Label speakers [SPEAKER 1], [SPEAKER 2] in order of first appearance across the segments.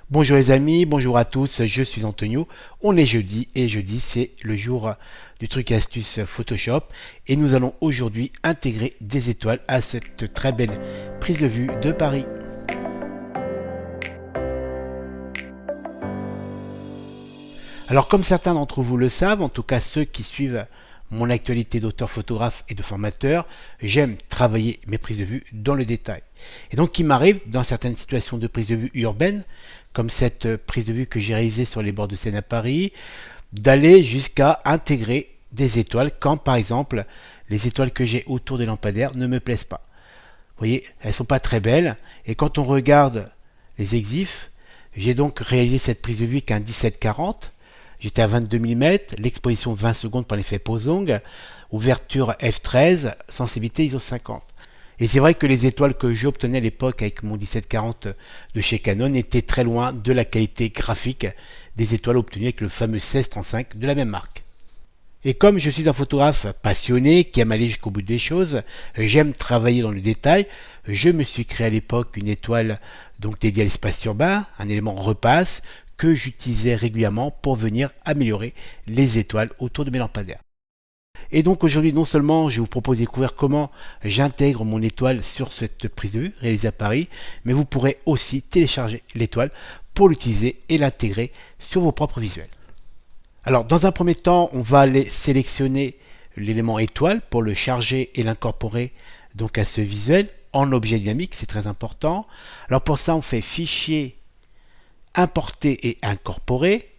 [SPEAKER 1] Bonjour les amis, bonjour à tous, je suis Antonio. On est jeudi et jeudi c'est le jour du truc et astuce Photoshop et nous allons aujourd'hui intégrer des étoiles à cette très belle prise de vue de Paris. Alors comme certains d'entre vous le savent, en tout cas ceux qui suivent mon actualité d'auteur photographe et de formateur, j'aime travailler mes prises de vue dans le détail. Et donc il m'arrive dans certaines situations de prise de vue urbaine, comme cette prise de vue que j'ai réalisée sur les bords de Seine à Paris, d'aller jusqu'à intégrer des étoiles quand par exemple les étoiles que j'ai autour des lampadaires ne me plaisent pas. Vous voyez, elles sont pas très belles et quand on regarde les exifs, j'ai donc réalisé cette prise de vue avec un 17-40. J'étais à 22 mm, l'exposition 20 secondes par l'effet Pozong, ouverture f13, sensibilité ISO 50. Et c'est vrai que les étoiles que j'obtenais à l'époque avec mon 1740 de chez Canon étaient très loin de la qualité graphique des étoiles obtenues avec le fameux 1635 de la même marque. Et comme je suis un photographe passionné qui aime aller jusqu'au bout des choses, j'aime travailler dans le détail, je me suis créé à l'époque une étoile donc dédiée à l'espace urbain, un élément repasse que j'utilisais régulièrement pour venir améliorer les étoiles autour de mes lampadaires. Et donc aujourd'hui, non seulement je vous propose de découvrir comment j'intègre mon étoile sur cette prise de vue réalisée à Paris, mais vous pourrez aussi télécharger l'étoile pour l'utiliser et l'intégrer sur vos propres visuels. Alors dans un premier temps, on va aller sélectionner l'élément étoile pour le charger et l'incorporer donc à ce visuel en objet dynamique, c'est très important. Alors pour ça, on fait fichier, importer et incorporer.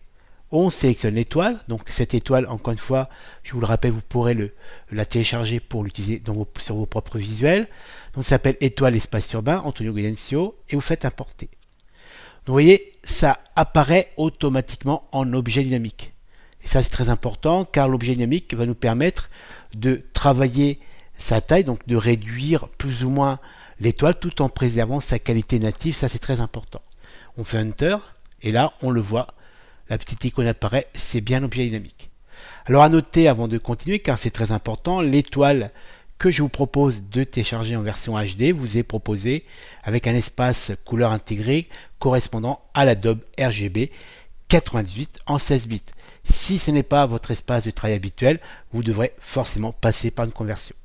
[SPEAKER 1] On sélectionne l'étoile, donc cette étoile, encore une fois, je vous le rappelle, vous pourrez la télécharger pour l'utiliser sur vos propres visuels. Donc ça s'appelle étoile espace urbain, Antonio Gaudencio, et vous faites importer. Donc vous voyez, ça apparaît automatiquement en objet dynamique. Et ça c'est très important car l'objet dynamique va nous permettre de travailler sa taille, donc de réduire plus ou moins l'étoile tout en préservant sa qualité native, ça c'est très important. On fait Enter, et là on le voit, la petite icône apparaît, c'est bien l'objet dynamique. Alors à noter avant de continuer, car c'est très important, l'étoile que je vous propose de télécharger en version HD vous est proposée avec un espace couleur intégré correspondant à l'Adobe RGB 98 en 16 bits. Si ce n'est pas votre espace de travail habituel, vous devrez forcément passer par une conversion.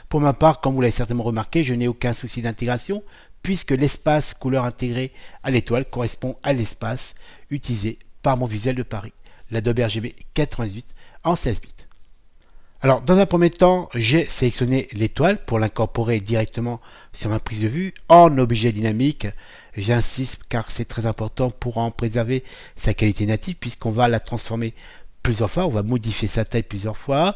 [SPEAKER 1] Pour ma part, comme vous l'avez certainement remarqué, je n'ai aucun souci d'intégration puisque l'espace couleur intégré à l'étoile correspond à l'espace utilisé par mon visuel de Paris, l'Adobe RGB 98 en 16 bits. Alors dans un premier temps, j'ai sélectionné l'étoile pour l'incorporer directement sur ma prise de vue en objet dynamique. J'insiste car c'est très important pour en préserver sa qualité native puisqu'on va la transformer plusieurs fois, on va modifier sa taille plusieurs fois.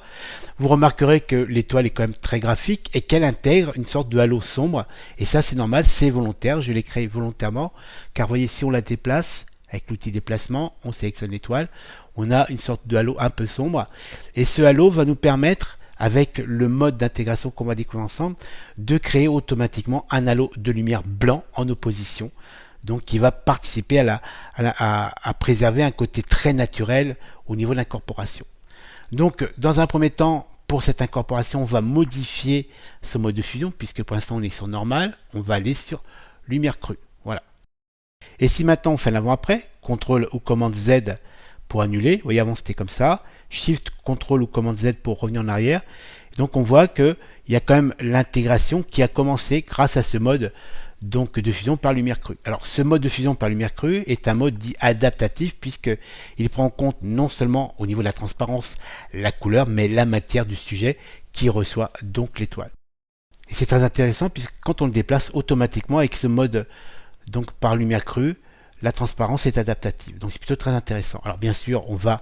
[SPEAKER 1] Vous remarquerez que l'étoile est quand même très graphique et qu'elle intègre une sorte de halo sombre. Et ça c'est normal, c'est volontaire, je l'ai créé volontairement car vous voyez si on la déplace, avec l'outil déplacement, on sélectionne l'étoile, on a une sorte de halo un peu sombre et ce halo va nous permettre avec le mode d'intégration qu'on va découvrir ensemble de créer automatiquement un halo de lumière blanc en opposition, donc qui va participer à préserver un côté très naturel au niveau de l'incorporation. Donc dans un premier temps, pour cette incorporation, on va modifier ce mode de fusion puisque pour l'instant on est sur normal, on va aller sur lumière crue. Voilà. Et si maintenant on fait l'avant-après, CTRL ou commande Z pour annuler, vous voyez avant c'était comme ça, Shift, CTRL ou commande Z pour revenir en arrière, donc on voit qu'il y a quand même l'intégration qui a commencé grâce à ce mode donc de fusion par lumière crue. Alors ce mode de fusion par lumière crue est un mode dit adaptatif puisqu'il prend en compte non seulement au niveau de la transparence la couleur mais la matière du sujet qui reçoit donc l'étoile. Et c'est très intéressant puisque quand on le déplace automatiquement avec ce mode donc par lumière crue, la transparence est adaptative. Donc c'est plutôt très intéressant. Alors bien sûr, on va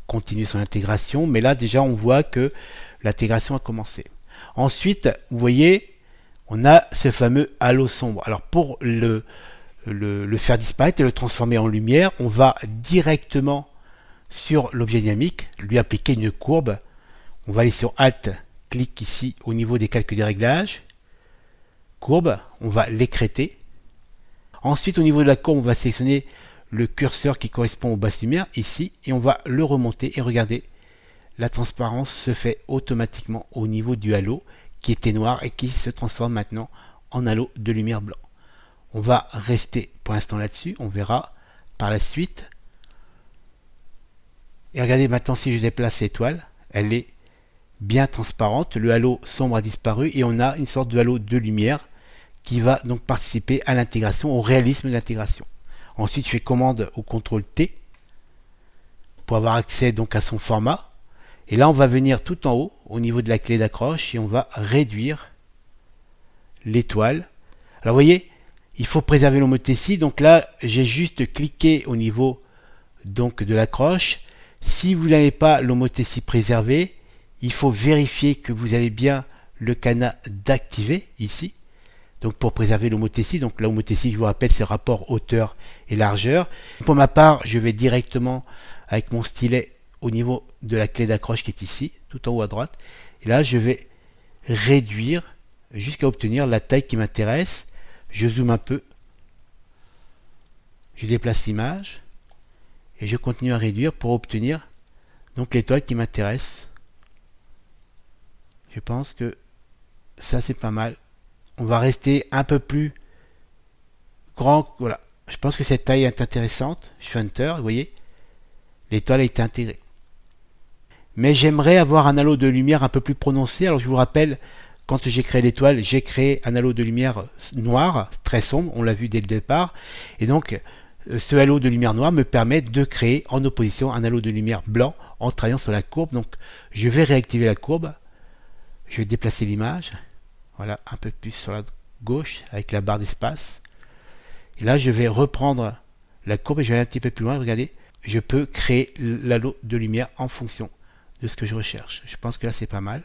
[SPEAKER 1] continuer son intégration, mais là déjà on voit que l'intégration a commencé. Ensuite, vous voyez, on a ce fameux halo sombre. Alors pour le faire disparaître et le transformer en lumière, on va directement sur l'objet dynamique, lui appliquer une courbe. On va aller sur Alt, clic ici au niveau des calculs des réglages, courbe, on va l'écrêter. Ensuite, au niveau de la courbe, on va sélectionner le curseur qui correspond aux basses lumières, ici, et on va le remonter, et regardez, la transparence se fait automatiquement au niveau du halo, qui était noir, et qui se transforme maintenant en halo de lumière blanc. On va rester pour l'instant là-dessus, on verra par la suite. Et regardez maintenant si je déplace l'étoile, elle est bien transparente, le halo sombre a disparu et on a une sorte de halo de lumière qui va donc participer à l'intégration, au réalisme de l'intégration. Ensuite je fais commande ou CTRL T pour avoir accès donc à son format. Et là on va venir tout en haut au niveau de la clé d'accroche et on va réduire l'étoile. Alors vous voyez, il faut préserver l'homothétie, donc là j'ai juste cliqué au niveau donc de l'accroche. Si vous n'avez pas l'homothétie préservée, il faut vérifier que vous avez bien le cadenas d'activer ici. Donc pour préserver l'homothétie, donc la homothétie, je vous rappelle, c'est le rapport hauteur et largeur. Pour ma part, je vais directement avec mon stylet au niveau de la clé d'accroche qui est ici, tout en haut à droite. Et là, je vais réduire jusqu'à obtenir la taille qui m'intéresse. Je zoome un peu. Je déplace l'image. Et je continue à réduire pour obtenir donc l'étoile qui m'intéresse. Je pense que ça c'est pas mal. On va rester un peu plus grand. Voilà. Je pense que cette taille est intéressante. Je fais Enter, vous voyez, l'étoile a été intégrée. Mais j'aimerais avoir un halo de lumière un peu plus prononcé. Alors je vous rappelle, quand j'ai créé l'étoile, j'ai créé un halo de lumière noir, très sombre, on l'a vu dès le départ. Et donc, ce halo de lumière noire me permet de créer en opposition un halo de lumière blanc en travaillant sur la courbe. Donc, je vais réactiver la courbe. Je vais déplacer l'image. Voilà, un peu plus sur la gauche avec la barre d'espace. Et là, je vais reprendre la courbe et je vais aller un petit peu plus loin. Regardez, je peux créer l'halo de lumière en fonction de ce que je recherche. Je pense que là, c'est pas mal.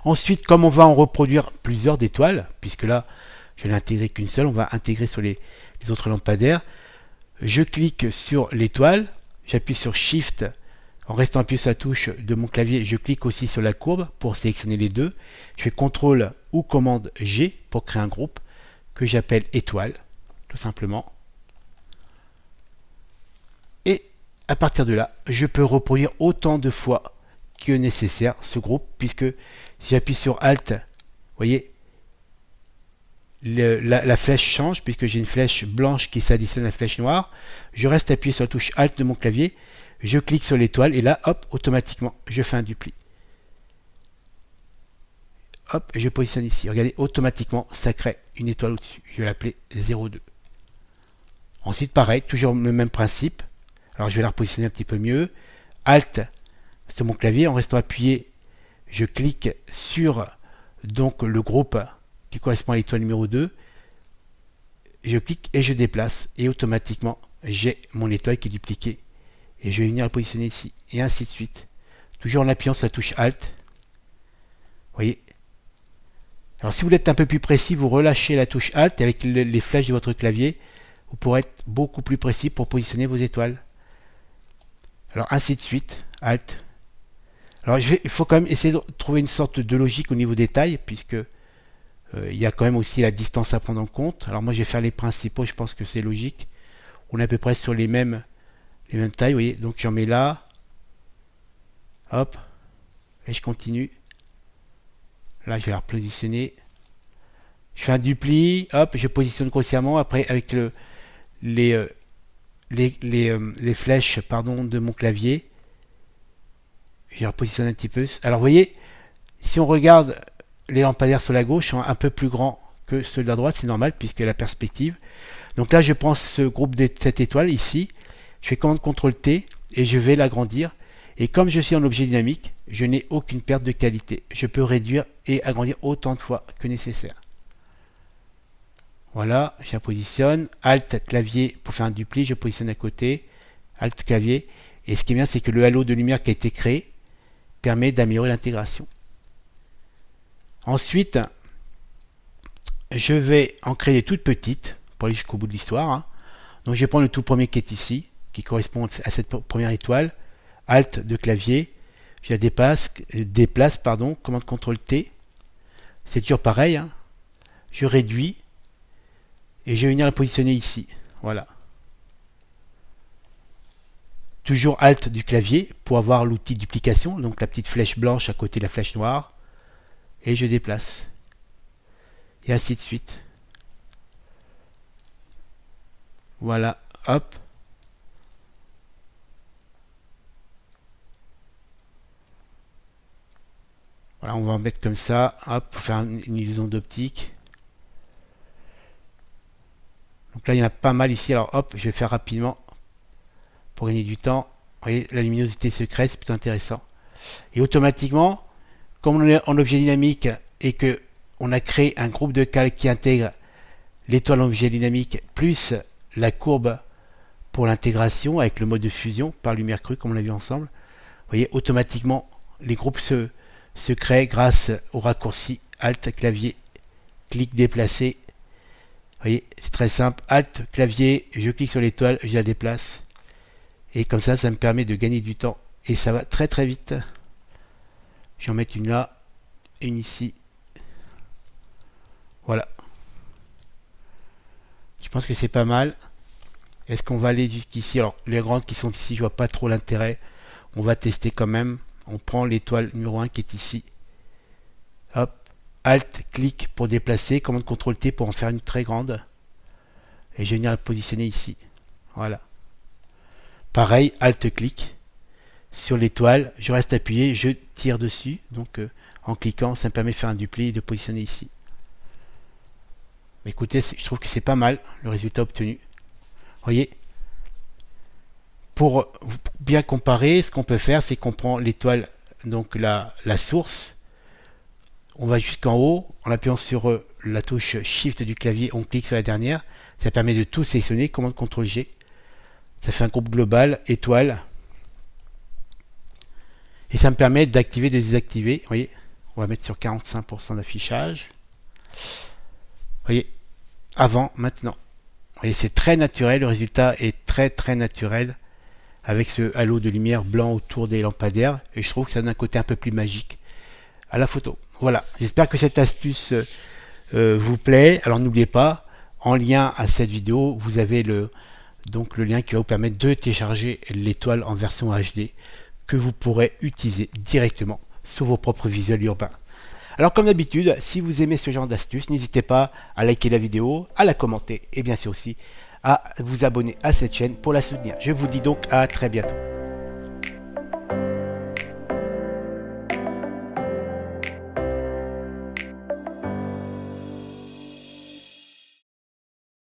[SPEAKER 1] Ensuite, comme on va en reproduire plusieurs d'étoiles, puisque là, je n'ai intégré qu'une seule, on va intégrer sur les autres lampadaires. Je clique sur l'étoile, j'appuie sur Shift, en restant appuyé sur la touche de mon clavier, je clique aussi sur la courbe pour sélectionner les deux. Je fais CTRL ou commande G pour créer un groupe que j'appelle étoile, tout simplement. Et à partir de là, je peux reproduire autant de fois que nécessaire ce groupe, puisque si j'appuie sur Alt, vous voyez, la flèche change, puisque j'ai une flèche blanche qui s'additionne à la flèche noire. Je reste appuyé sur la touche Alt de mon clavier, je clique sur l'étoile, et là, hop, automatiquement, je fais un dupli. Hop, je positionne ici. Regardez, automatiquement, ça crée une étoile au-dessus. Je vais l'appeler 0,2. Ensuite, pareil, toujours le même principe. Alors, je vais la repositionner un petit peu mieux. Alt sur mon clavier, en restant appuyé, je clique sur donc le groupe qui correspond à l'étoile numéro 2. Je clique et je déplace. Et automatiquement, j'ai mon étoile qui est dupliquée. Et je vais venir la positionner ici. Et ainsi de suite. Toujours en appuyant sur la touche Alt. Vous voyez. Alors si vous êtes un peu plus précis, vous relâchez la touche Alt et avec les flèches de votre clavier, vous pourrez être beaucoup plus précis pour positionner vos étoiles. Alors ainsi de suite. Alt. Alors il faut quand même essayer de trouver une sorte de logique au niveau des tailles, puisque il y a quand même aussi la distance à prendre en compte. Alors moi je vais faire les principaux, je pense que c'est logique. On est à peu près sur les mêmes tailles, vous voyez. Donc j'en mets là. Hop. Et je continue. Là je vais la repositionner. Je fais un dupli. Hop, je positionne grossièrement. Après avec les flèches de mon clavier. Je repositionne un petit peu. Alors vous voyez, si on regarde les lampadaires sur la gauche sont un peu plus grands que ceux de la droite, c'est normal puisque la perspective. Donc là je prends ce groupe de cette étoile ici, je fais commande CTRL T et je vais l'agrandir. Et comme je suis en objet dynamique, je n'ai aucune perte de qualité. Je peux réduire et agrandir autant de fois que nécessaire. Voilà, je la positionne. Alt clavier pour faire un dupli, je positionne à côté. Alt clavier. Et ce qui est bien, c'est que le halo de lumière qui a été créé permet d'améliorer l'intégration. Ensuite, je vais en créer des toutes petites pour aller jusqu'au bout de l'histoire. Hein. Donc je vais prendre le tout premier qui est ici, qui correspond à cette première étoile. Alt de clavier, je la déplace, commande CTRL T. C'est toujours pareil. Hein. Je réduis et je vais venir la positionner ici. Voilà. Toujours Alt du clavier pour avoir l'outil de duplication, donc la petite flèche blanche à côté de la flèche noire. Et je déplace. Et ainsi de suite. Voilà. hop. Voilà, on va en mettre comme ça, hop, pour faire une illusion d'optique. Donc là, il y en a pas mal ici. Alors hop, je vais faire rapidement pour gagner du temps. Vous voyez, la luminosité secrète, c'est plutôt intéressant. Et automatiquement, comme on est en objet dynamique et que on a créé un groupe de calques qui intègre l'étoile en objet dynamique plus la courbe pour l'intégration avec le mode de fusion par lumière crue, comme on l'a vu ensemble, vous voyez, automatiquement, les groupes se créent grâce au raccourci Alt, clavier, clic déplacé. Vous voyez, c'est très simple. Alt, clavier, je clique sur l'étoile, je la déplace. Et comme ça me permet de gagner du temps. Et ça va très très vite. Je vais en mettre une là, une ici. Voilà. Je pense que c'est pas mal. Est-ce qu'on va aller jusqu'ici? Alors, les grandes qui sont ici, je vois pas trop l'intérêt. On va tester quand même. On prend l'étoile numéro 1 qui est ici. Hop. Alt, clic pour déplacer. Commande CTRL T pour en faire une très grande. Et je vais venir la positionner ici. Voilà. Pareil, Alt, clic sur l'étoile. Je reste appuyé, je tire dessus. Donc, en cliquant, ça me permet de faire un dupli et de positionner ici. Écoutez, je trouve que c'est pas mal le résultat obtenu. Vous voyez, pour bien comparer, ce qu'on peut faire, c'est qu'on prend l'étoile, donc la source, on va jusqu'en haut, en appuyant sur la touche Shift du clavier, on clique sur la dernière, ça permet de tout sélectionner, commande CTRL G, ça fait un groupe global, étoile, et ça me permet d'activer, de désactiver, vous voyez, on va mettre sur 45% d'affichage, vous voyez, avant, maintenant. Et c'est très naturel, le résultat est très très naturel avec ce halo de lumière blanc autour des lampadaires et je trouve que ça donne un côté un peu plus magique à la photo. Voilà, j'espère que cette astuce vous plaît. Alors n'oubliez pas, en lien à cette vidéo, vous avez le lien qui va vous permettre de télécharger l'étoile en version HD que vous pourrez utiliser directement sur vos propres visuels urbains. Alors comme d'habitude, si vous aimez ce genre d'astuces, n'hésitez pas à liker la vidéo, à la commenter et bien sûr aussi à vous abonner à cette chaîne pour la soutenir. Je vous dis donc à très bientôt.